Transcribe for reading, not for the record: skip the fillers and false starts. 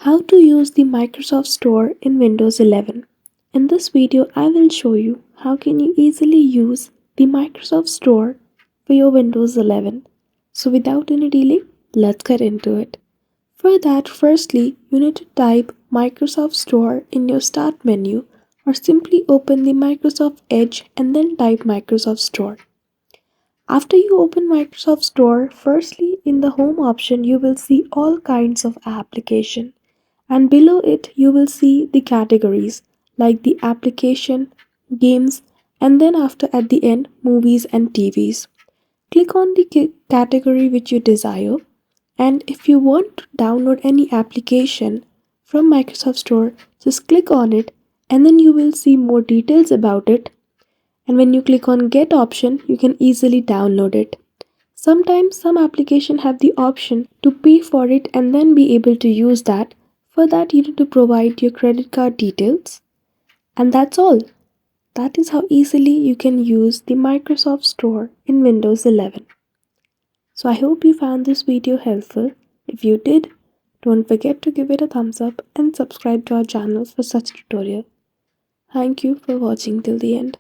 How to use the Microsoft Store in Windows 11. In this video, I will show you how can you easily use the Microsoft Store for your Windows 11. So without any delay, let's get into it. For that, firstly, you need to type Microsoft Store in your Start menu or simply open the Microsoft Edge and then type Microsoft Store. After you open Microsoft Store, firstly in the home option you will see all kinds of application, and below it you will see the categories like the application, games, and then after at the end movies and TVs. Click on the category which you desire, and if you want to download any application from Microsoft Store, just click on it and then you will see more details about it, and when you click on get option you can easily download it. Sometimes some applications have the option to pay for it and then be able to use that. For that you need to provide your credit card details, and that's all. That is how easily you can use the Microsoft Store in Windows 11. So I hope you found this video helpful. If you did, don't forget to give it a thumbs up and subscribe to our channel for such tutorial. Thank you for watching till the end.